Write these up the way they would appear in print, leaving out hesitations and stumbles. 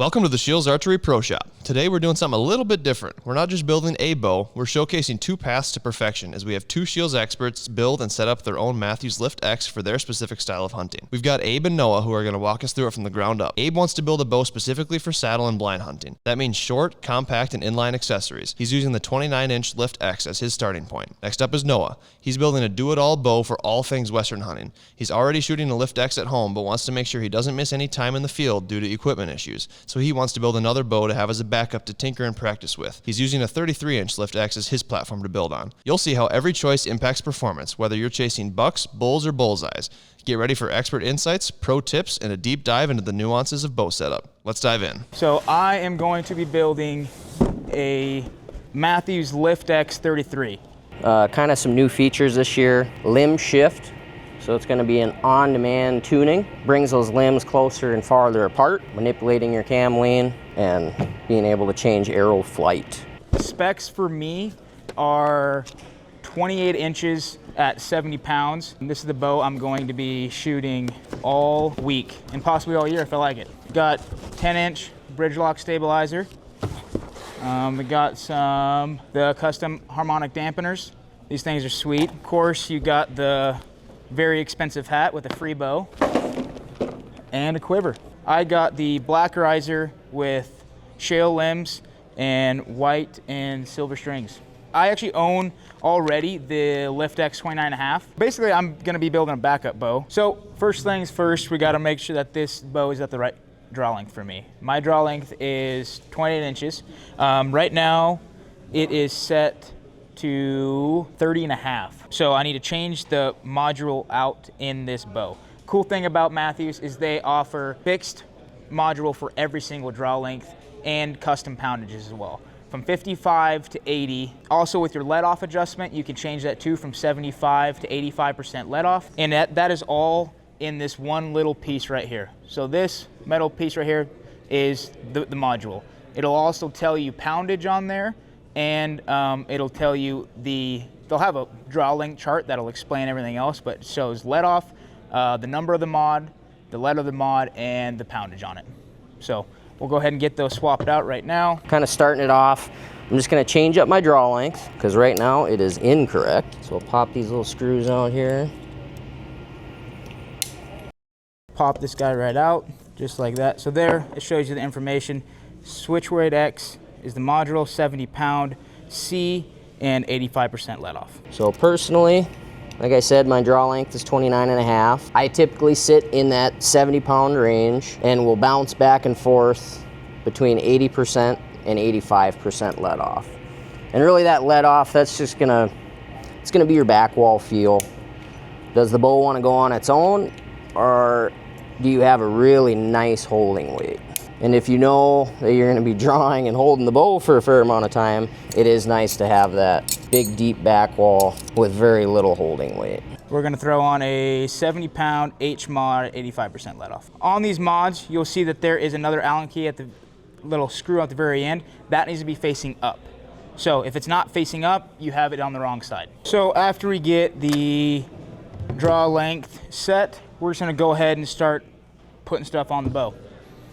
Welcome to the SCHEELS Archery Pro Shop. Today we're doing something a little bit different. We're not just building a bow, we're showcasing two paths to perfection as we have two SCHEELS experts build and set up their own Mathews Lift X for their specific style of hunting. We've got Abe and Noah who are going to walk us through it from the ground up. Abe wants to build a bow specifically for saddle and blind hunting. That means short, compact, and inline accessories. He's using the 29-inch Lift X as his starting point. Next up is Noah. He's building a do-it-all bow for all things Western hunting. He's already shooting a Lift X at home but wants to make sure he doesn't miss any time in the field due to equipment issues, so he wants to build another bow to have as a backup to tinker and practice with. He's using a 33-inch Lift X as his platform to build on. You'll see how every choice impacts performance, whether you're chasing bucks, bulls, or bullseyes. Get ready for expert insights, pro tips, and a deep dive into the nuances of bow setup. Let's dive in. So I am going to be building a Mathews Lift X 33. Kind of some new features this year. Limb shift. So it's going to be an on-demand tuning. Brings those limbs closer and farther apart, manipulating your cam lean and being able to change arrow flight. Specs for me are 28 inches at 70 pounds. And this is the bow I'm going to be shooting all week and possibly all year if I like it. Got 10-inch bridge lock stabilizer. We got the custom harmonic dampeners. These things are sweet. Of course, you got the very expensive hat with a free bow and a quiver. I got the black riser with shale limbs and white and silver strings. I actually own already the Lift X 29.5. Basically, I'm gonna be building a backup bow. So first things first, we gotta make sure that this bow is at the right draw length for me. My draw length is 28 inches. Right now, it is set to 30.5. So I need to change the module out in this bow. Cool thing about Mathews is they offer fixed module for every single draw length and custom poundages as well. From 55 to 80. Also with your let off adjustment, you can change that too from 75 to 85% let off. And that is all in this one little piece right here. So this metal piece right here is the module. It'll also tell you poundage on there, and it'll tell you they'll have a draw length chart that'll explain everything else, but it shows let off, the number of the mod, the letter of the mod, and the poundage on it. So we'll go ahead and get those swapped out right now. Kind of starting it off, I'm just going to change up my draw length because right now it is incorrect. So we'll pop these little screws out here. Pop this guy right out, just like that. So there, it shows you the information. Switch weight X is the module, 70 pound, C, and 85% let off. So personally, like I said, my draw length is 29.5. I typically sit in that 70 pound range and will bounce back and forth between 80% and 85% let off. And really that let off, that's just it's gonna be your back wall feel. Does the bow want to go on its own, or do you have a really nice holding weight? And if you know that you're going to be drawing and holding the bow for a fair amount of time, it is nice to have that big, deep back wall with very little holding weight. We're going to throw on a 70 pound H mod, 85% let off. On these mods, you'll see that there is another Allen key at the little screw at the very end. That needs to be facing up. So if it's not facing up, you have it on the wrong side. So after we get the draw length set, we're just going to go ahead and start putting stuff on the bow.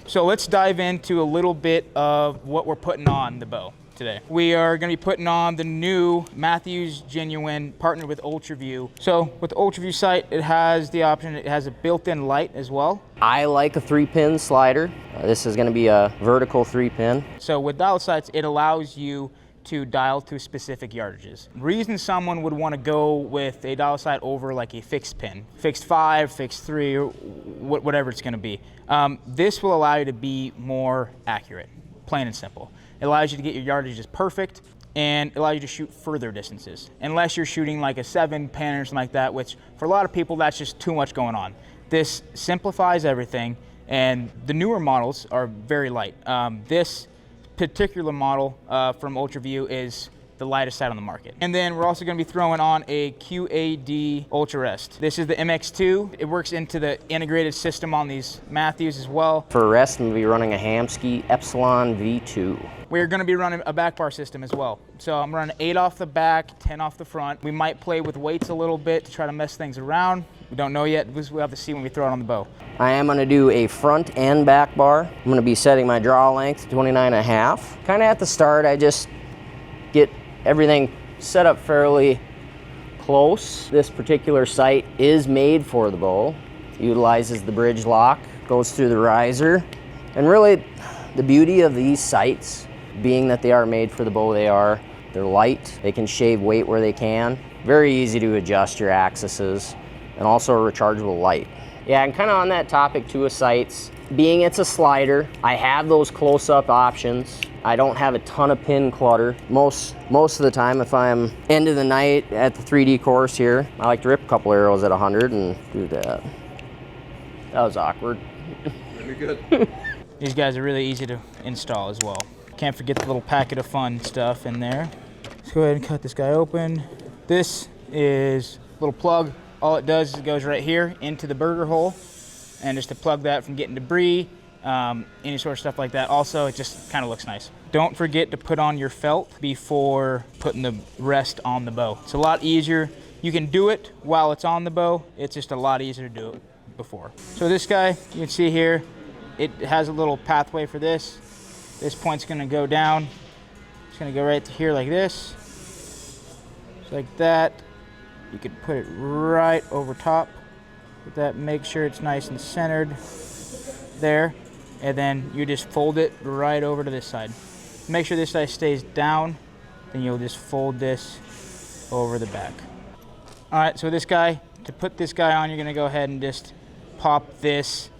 So let's dive into a little bit of what we're putting on the bow today. We are going to be putting on the new Mathews Genuine partnered with UltraView. So with the UltraView sight, it has the option, it has a built-in light as well. I like a 3-pin slider. This is going to be a vertical 3-pin. So with dial sights, it allows you to dial to specific yardages. The reason someone would want to go with a dial sight over like a fixed pin, fixed 5, fixed 3, or whatever it's going to be. This will allow you to be more accurate, plain and simple. It allows you to get your yardages perfect, and it allows you to shoot further distances. Unless you're shooting like a 7-pin or something like that, which for a lot of people, that's just too much going on. This simplifies everything, and the newer models are very light. This particular model from UltraView is the lightest sight on the market. And then we're also gonna be throwing on a QAD Ultra Rest. This is the MX2. It works into the integrated system on these Mathews as well. For rest, I'm gonna be running a Hamsky Epsilon V2. We're gonna be running a back bar system as well. So I'm running 8 off the back, 10 off the front. We might play with weights a little bit to try to mess things around. We don't know yet, we'll have to see when we throw it on the bow. I am gonna do a front and back bar. I'm gonna be setting my draw length to 29.5. Kinda at the start, I just get everything set up fairly close. This particular sight is made for the bow. Utilizes the bridge lock, goes through the riser. And really, the beauty of these sights, being that they are made for the bow they're light, they can shave weight where they can. Very easy to adjust your axes, and also a rechargeable light. Yeah, and kind of on that topic too of sights, being it's a slider, I have those close-up options. I don't have a ton of pin clutter. Most of the time, if I'm end of the night at the 3D course here, I like to rip a couple arrows at 100 and do that. That was awkward. You're good. These guys are really easy to install as well. Can't forget the little packet of fun stuff in there. Let's go ahead and cut this guy open. This is a little plug. All it does is it goes right here into the burger hole, and just to plug that from getting debris, any sort of stuff like that. Also, it just kind of looks nice. Don't forget to put on your felt before putting the rest on the bow. It's a lot easier. You can do it while it's on the bow. It's just a lot easier to do it before. So this guy, you can see here, it has a little pathway for this. This point's gonna go down. It's gonna go right to here like this. Just like that. You could put it right over top. With that, make sure it's nice and centered there. And then you just fold it right over to this side. Make sure this side stays down. Then you'll just fold this over the back. All right, so this guy, to put this guy on, you're gonna go ahead and just pop this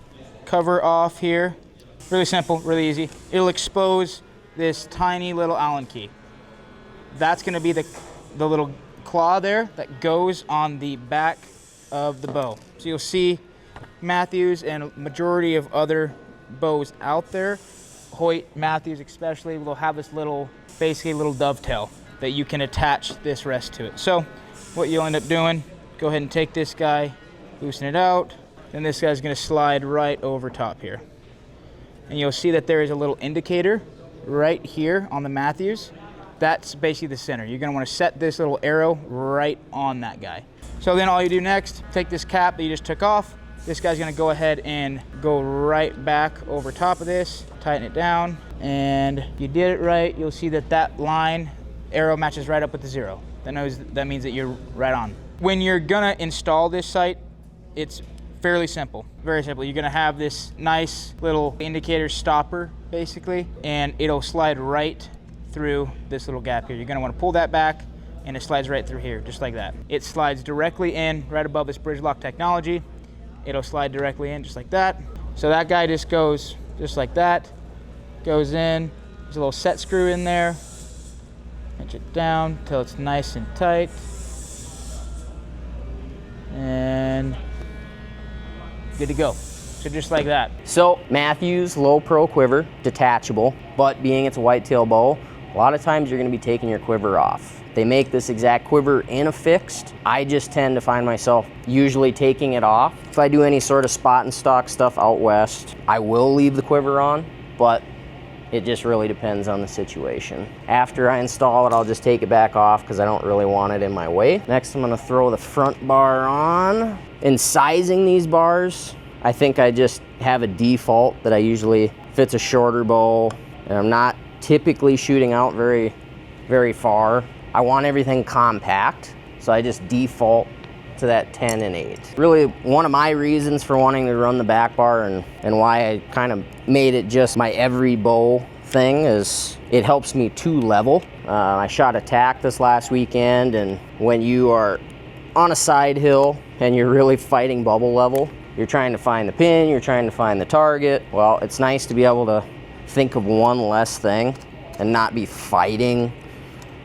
cover off here. Really simple, really easy. It'll expose this tiny little Allen key. That's gonna be the little claw there that goes on the back of the bow. So you'll see Mathews and a majority of other bows out there, Hoyt, Mathews especially, will have this little, basically little dovetail that you can attach this rest to it. So what you'll end up doing, go ahead and take this guy, loosen it out, then this guy's gonna slide right over top here. And you'll see that there is a little indicator right here on the Mathews. That's basically the center. You're gonna wanna set this little arrow right on that guy. So then all you do next, take this cap that you just took off. This guy's gonna go ahead and go right back over top of this, tighten it down, and if you did it right, you'll see that that line, arrow matches right up with the 0. That means that you're right on. When you're gonna install this sight, it's fairly simple, very simple. You're gonna have this nice little indicator stopper, basically, and it'll slide right through this little gap here. You're gonna wanna pull that back, and it slides right through here, just like that. It slides directly in, right above this bridge lock technology. It'll slide directly in, just like that. So that guy just goes just like that, goes in. There's a little set screw in there. Pinch it down until it's nice and tight. And good to go. So just like that. So Mathews low pro quiver, detachable, but being it's a whitetail bow, a lot of times you're gonna be taking your quiver off. They make this exact quiver in a fixed. I just tend to find myself usually taking it off. If I do any sort of spot and stock stuff out west, I will leave the quiver on, but it just really depends on the situation. After I install it, I'll just take it back off because I don't really want it in my way. Next, I'm gonna throw the front bar on. In sizing these bars, I think I just have a default that I usually, if it's a shorter bow, and I'm not typically shooting out very, very far, I want everything compact, so I just default to that 10 and 8. Really, one of my reasons for wanting to run the back bar and why I kind of made it just my every bow thing is it helps me to level. I shot a tack this last weekend, and when you are on a side hill and you're really fighting bubble level, you're trying to find the pin, you're trying to find the target. Well, it's nice to be able to think of one less thing and not be fighting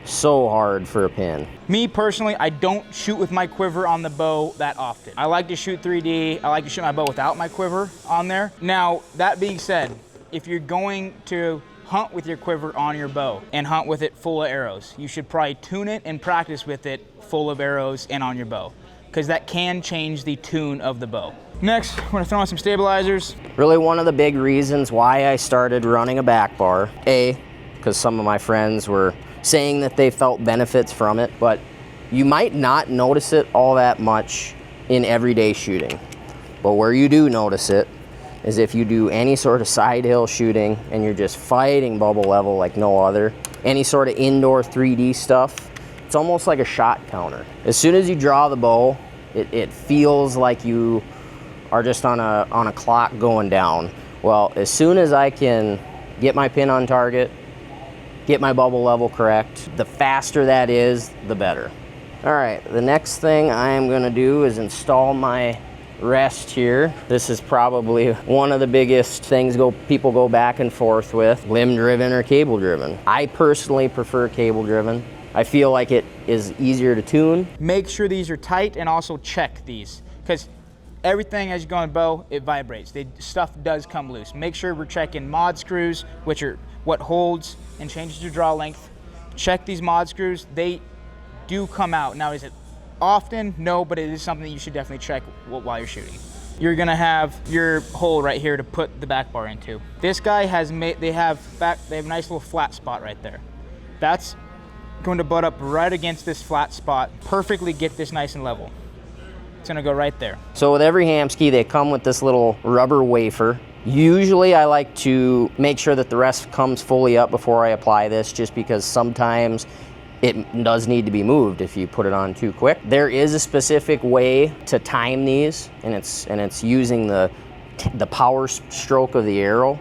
so hard for a pin. Me personally, I don't shoot with my quiver on the bow that often. I like to shoot 3D. I like to shoot my bow without my quiver on there. Now, that being said, if you're going to hunt with your quiver on your bow and hunt with it full of arrows, you should probably tune it and practice with it full of arrows and on your bow, because that can change the tune of the bow. Next, we're gonna throw on some stabilizers. Really one of the big reasons why I started running a back bar, because some of my friends were saying that they felt benefits from it, but you might not notice it all that much in everyday shooting. But where you do notice it is if you do any sort of side hill shooting and you're just fighting bubble level like no other, any sort of indoor 3D stuff, it's almost like a shot counter. As soon as you draw the bow, it feels like you are just on a clock going down. Well, as soon as I can get my pin on target, get my bubble level correct, the faster that is, the better. All right, the next thing I am gonna do is install my rest here. This is probably one of the biggest things people go back and forth with, limb driven or cable driven. I personally prefer cable driven. I feel like it is easier to tune. Make sure these are tight and also check these, because everything as you go on bow, it vibrates. Stuff does come loose. Make sure we're checking mod screws, which are what holds and changes your draw length. Check these mod screws. They do come out. Now, is it often? No, but it is something that you should definitely check while you're shooting. You're gonna have your hole right here to put the back bar into. This guy has they have a nice little flat spot right there. That's going to butt up right against this flat spot. Perfectly get this nice and level. It's gonna go right there. So with every Hamskea, they come with this little rubber wafer. Usually I like to make sure that the rest comes fully up before I apply this, just because sometimes it does need to be moved if you put it on too quick. There is a specific way to time these, and it's using the power stroke of the arrow,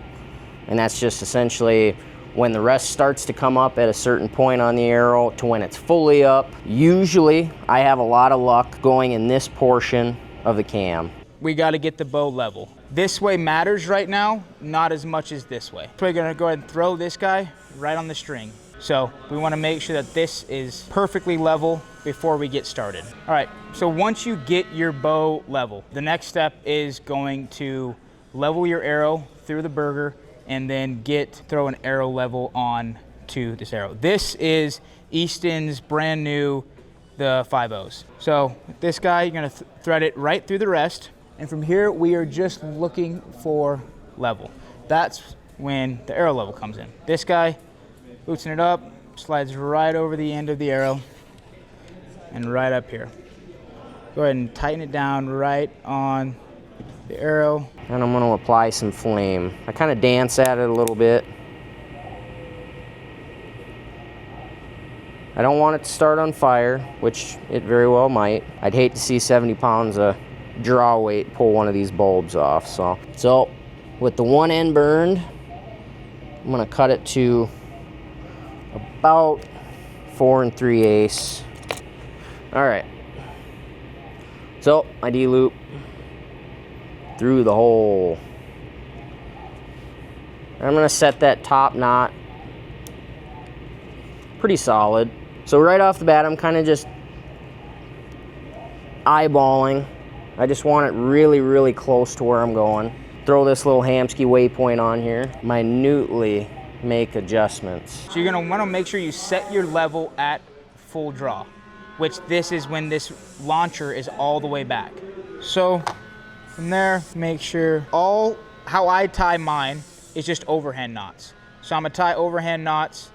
and that's just essentially when the rest starts to come up at a certain point on the arrow to when it's fully up. Usually I have a lot of luck going in this portion of the cam. We got to get the bow level. This way matters right now, not as much as this way. So we're gonna go ahead and throw this guy right on the string. So we want to make sure that this is perfectly level before we get started. All right, so once you get your bow level, the next step is going to level your arrow through the burger and then throw an arrow level on to this arrow. This is Easton's brand new, the 5.0s. So this guy, you're gonna thread it right through the rest. And from here, we are just looking for level. That's when the arrow level comes in. This guy, loosen it up, slides right over the end of the arrow and right up here. Go ahead and tighten it down right on the arrow. And I'm gonna apply some flame. I kind of dance at it a little bit. I don't want it to start on fire, which it very well might. I'd hate to see 70 pounds of draw weight pull one of these bulbs off. So with the one end burned, I'm gonna cut it to about 4 3/8. All right. So my D-loop through the hole. I'm gonna set that top knot pretty solid. So right off the bat, I'm kind of just eyeballing. I just want it really, really close to where I'm going. Throw this little Hamskea waypoint on here. Minutely make adjustments. So you're gonna wanna make sure you set your level at full draw, which this is when this launcher is all the way back. So from there, make sure how I tie mine is just overhand knots. So I'm gonna tie overhand knots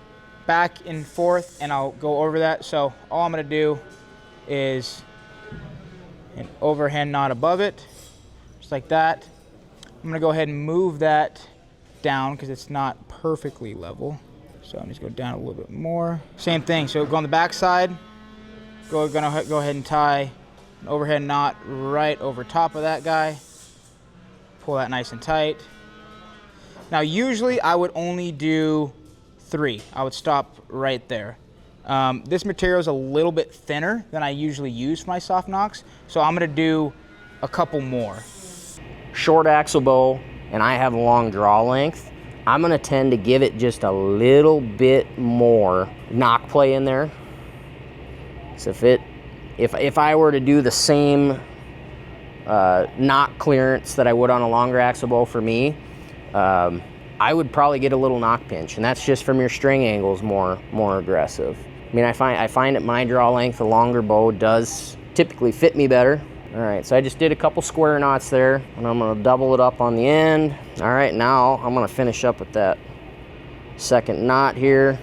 back and forth, and I'll go over that. So all I'm gonna do is an overhand knot above it, just like that. I'm gonna go ahead and move that down because it's not perfectly level. So I'm just go down a little bit more. Same thing, so go on the back side, gonna go ahead and tie an overhead knot right over top of that guy. Pull that nice and tight. Now usually I would only do 3. I would stop right there. This material is a little bit thinner than I usually use for my soft knocks, so I'm gonna do a couple more. Short axle bow, and I have a long draw length. I'm gonna tend to give it just a little bit more knock play in there. So if I were to do the same knock clearance that I would on a longer axle bow for me, I would probably get a little knock pinch, and that's just from your string angles more aggressive. I mean, I find at my draw length, a longer bow does typically fit me better. All right, so I just did a couple square knots there, and I'm gonna double it up on the end. All right, now I'm gonna finish up with that second knot here.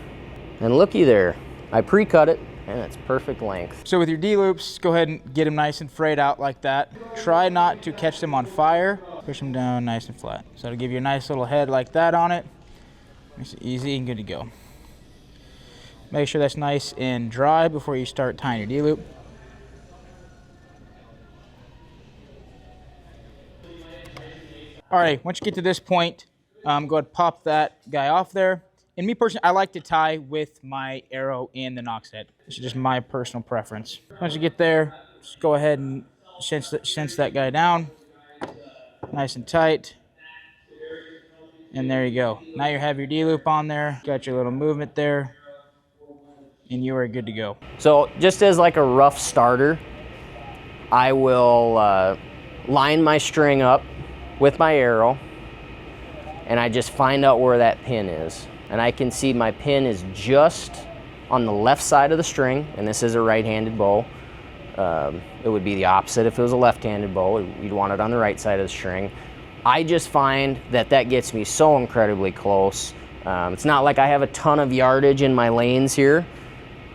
And looky there, I pre-cut it, and it's perfect length. So with your D-loops, go ahead and get them nice and frayed out like that. Try not to catch them on fire. Push them down nice and flat. So it'll give you a nice little head like that on it. Makes it easy and good to go. Make sure that's nice and dry before you start tying your D-loop. All right, once you get to this point, go ahead and pop that guy off there. And me personally, I like to tie with my arrow in the nox head. This is just my personal preference. Once you get there, just go ahead and cinch that guy down, nice and tight. And there you go. Now you have your D-loop on there, got your little movement there, and you are good to go. So just as like a rough starter, I will line my string up with my arrow, and I just find out where that pin is. And I can see my pin is just on the left side of the string, and this is a right-handed bow. It would be the opposite if it was a left-handed bow. You'd want it on the right side of the string. I just find that that gets me so incredibly close. It's not like I have a ton of yardage in my lanes here,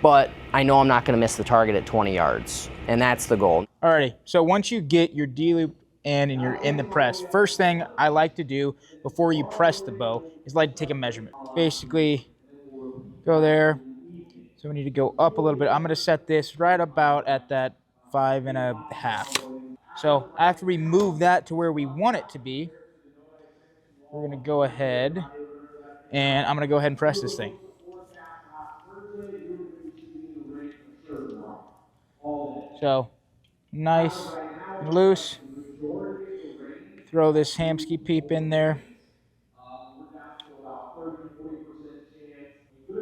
but I know I'm not gonna miss the target at 20 yards, and that's the goal. Alrighty, so once you get your D-loop and you're in the press, first thing I like to do before you press the bow is like to take a measurement. Basically, go there. So we need to go up a little bit. I'm gonna set this right about at that 5.5. So after we move that to where we want it to be, we're gonna go ahead and I'm gonna go ahead and press this thing. So nice and loose. Throw this Hamskea Peep in there.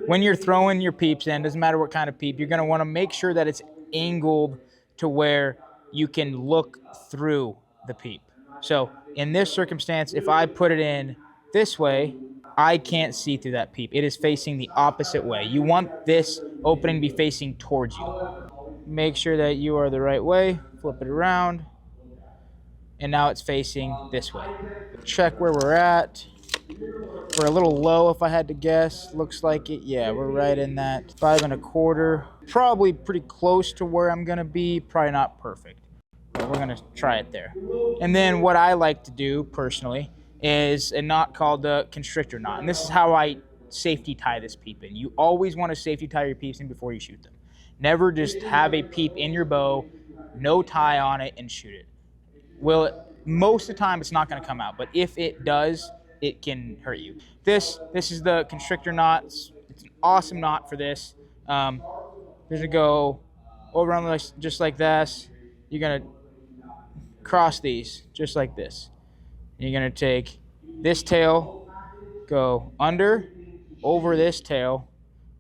When you're throwing your peeps in, doesn't matter what kind of peep, you're gonna wanna make sure that it's angled to where you can look through the peep. So in this circumstance, if I put it in this way, I can't see through that peep. It is facing the opposite way. You want this opening to be facing towards you. Make sure that you are the right way, flip it around, and now it's facing this way. Check where we're at. We're a little low if I had to guess. Looks like it, yeah, we're right in that 5.25. Probably pretty close to where I'm gonna be, probably not perfect. But we're gonna try it there. And then what I like to do personally is a knot called the constrictor knot. And this is how I safety tie this peep in. You always wanna safety tie your peeps in before you shoot them. Never just have a peep in your bow, no tie on it, and shoot it. Most of the time it's not gonna come out, but if it does, it can hurt you. This is the constrictor knot. It's an awesome knot for this. You're gonna go over on just like this. You're gonna cross these just like this. And you're gonna take this tail, go under, over this tail,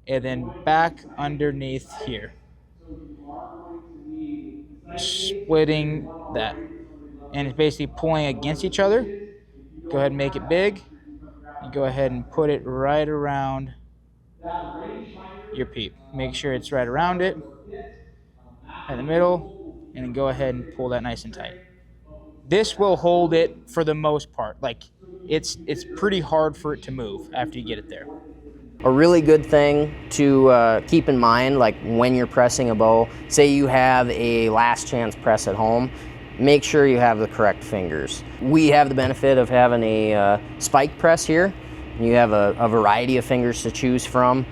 and then back underneath here. Splitting that. And it's basically pulling against each other. Go ahead and make it big. You go ahead and put it right around your peep. Make sure it's right around it, in the middle, and then go ahead and pull that nice and tight. This will hold it for the most part. Like it's pretty hard for it to move after you get it there. A really good thing to keep in mind, like when you're pressing a bow, say you have a last chance press at home, make sure you have the correct fingers. We have the benefit of having a spike press here. You have a variety of fingers to choose from,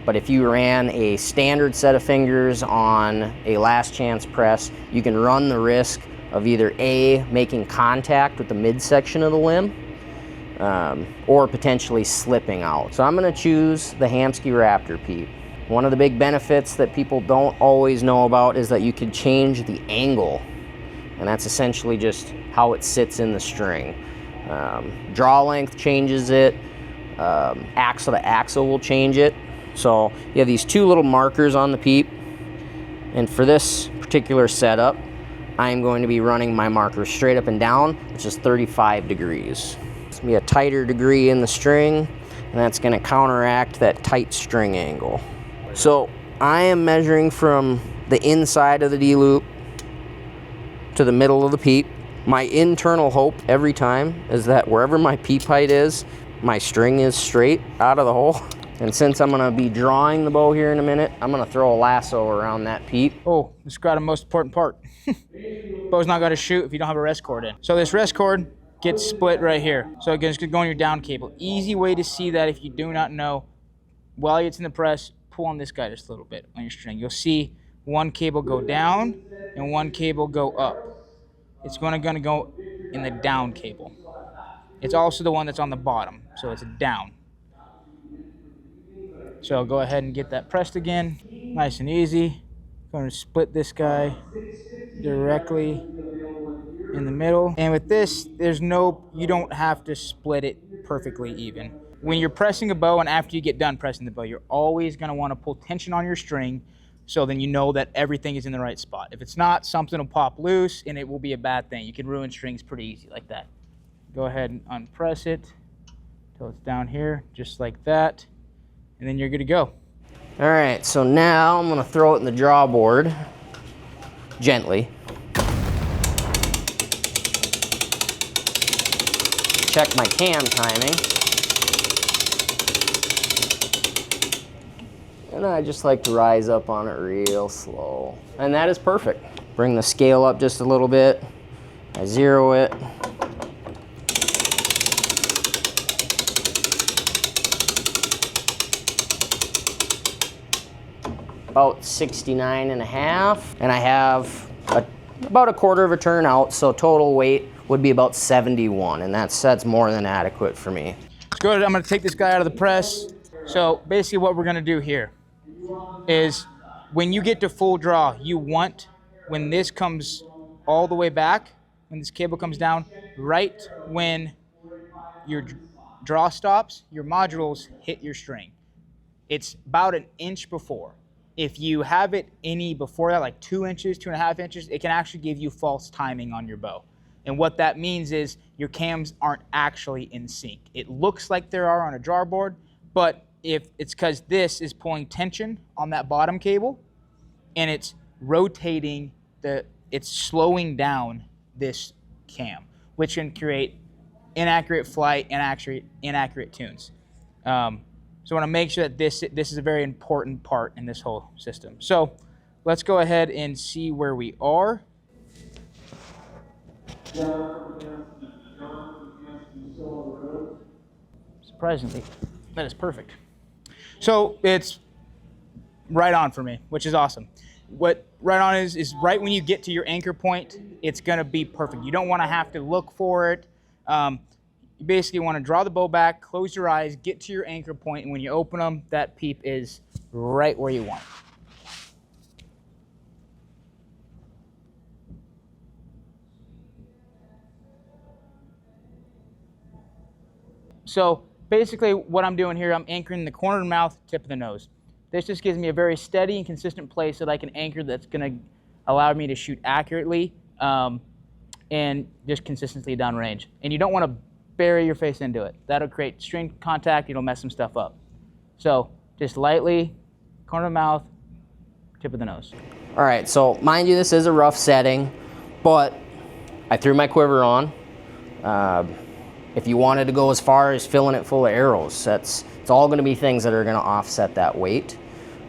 but if you ran a standard set of fingers on a last chance press, you can run the risk of either A, making contact with the midsection of the limb, or potentially slipping out. So I'm gonna choose the Hamskea Raptor Peep. One of the big benefits that people don't always know about is that you can change the angle, and that's essentially just how it sits in the string. Draw length changes it, axle to axle will change it. So you have these two little markers on the peep, and for this particular setup, I'm going to be running my marker straight up and down, which is 35 degrees. be a tighter degree in the string, and that's going to counteract that tight string angle. So I am measuring from the inside of the D-loop to the middle of the peep. My internal hope every time is that wherever my peep height is, my string is straight out of the hole. And since I'm gonna be drawing the bow here in a minute, I'm gonna throw a lasso around that peep. Oh, this got a most important part. Bow's not gonna shoot if you don't have a rest cord in. So this rest cord gets split right here. So it's gonna go on your down cable. Easy way to see that if you do not know, while it's in the press, pull on this guy just a little bit on your string. You'll see one cable go down and one cable go up. It's gonna go in the down cable. It's also the one that's on the bottom, so it's down. So I'll go ahead and get that pressed again, nice and easy. Going to split this guy directly in the middle. And with this, you don't have to split it perfectly even. When you're pressing a bow and after you get done pressing the bow, you're always gonna wanna pull tension on your string so then you know that everything is in the right spot. If it's not, something will pop loose and it will be a bad thing. You can ruin strings pretty easy like that. Go ahead and unpress it till it's down here, just like that. And then you're good to go. All right, so now I'm gonna throw it in the draw board, gently. Check my cam timing. And I just like to rise up on it real slow. And that is perfect. Bring the scale up just a little bit. I zero it. About 69.5, and I have about a quarter of a turn out, so total weight would be about 71, and that's more than adequate for me. Good, I'm gonna take this guy out of the press. So basically what we're gonna do here is when you get to full draw, you want, when this comes all the way back, when this cable comes down, right when your draw stops, your modules hit your string. It's about an inch before. If you have it any before that, like 2 inches, 2.5 inches, it can actually give you false timing on your bow. And what that means is your cams aren't actually in sync. It looks like they are on a draw board, but if it's because this is pulling tension on that bottom cable and it's rotating, it's slowing down this cam, which can create inaccurate flight and inaccurate tunes. So I want to make sure that this is a very important part in this whole system. So let's go ahead and see where we are. Surprisingly, that is perfect. So it's right on for me, which is awesome. What right on is right when you get to your anchor point, it's gonna be perfect. You don't wanna have to look for it. You basically want to draw the bow back, close your eyes, get to your anchor point, and when you open them, that peep is right where you want it. So basically what I'm doing here, I'm anchoring the corner of the mouth, tip of the nose. This just gives me a very steady and consistent place that I can anchor that's going to allow me to shoot accurately and just consistently downrange. And you don't want to bury your face into it. That'll create string contact, it'll mess some stuff up. So just lightly, corner of the mouth, tip of the nose. All right, so mind you, this is a rough setting, but I threw my quiver on. If you wanted to go as far as filling it full of arrows, it's all gonna be things that are gonna offset that weight.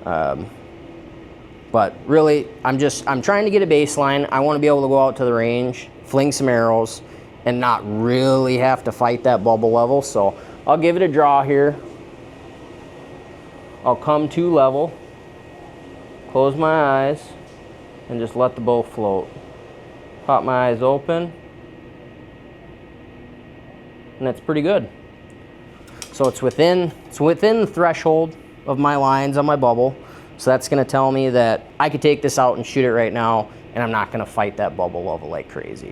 But really, I'm trying to get a baseline. I wanna be able to go out to the range, fling some arrows, and not really have to fight that bubble level. So I'll give it a draw here. I'll come to level, close my eyes, and just let the bow float. Pop my eyes open, and that's pretty good. So it's within the threshold of my lines on my bubble. So that's gonna tell me that I could take this out and shoot it right now, and I'm not gonna fight that bubble level like crazy.